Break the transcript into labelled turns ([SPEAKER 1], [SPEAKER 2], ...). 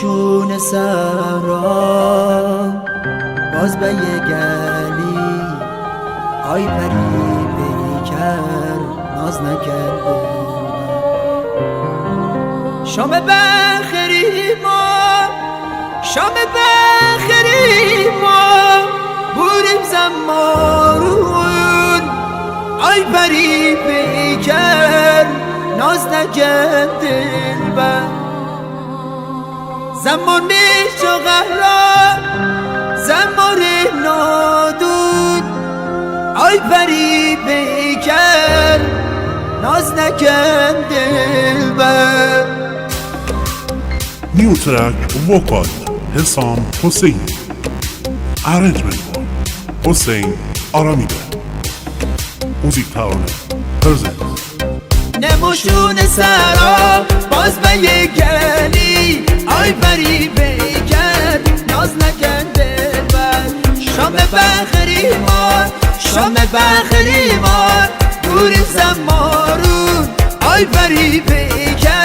[SPEAKER 1] نموشون سرا باز به یه گلی آی پری پیکر ناز نکرده شام بخری ما شام بخری ما بوریم زمارون آی پری پیکر ناز نکرده زمان میشو قهران زمان نادون آی پری پیکر ناز نکن دلبر
[SPEAKER 2] New track vocal Hesam Hussein. Arrangement Hussein Aramide. Music Tower presents.
[SPEAKER 1] نموشون سرا باز به یه گلی آی پری پیکر ناز نکن دلبر شام بخری مار شام بخری مار دوریم زمارون آی پری پیکر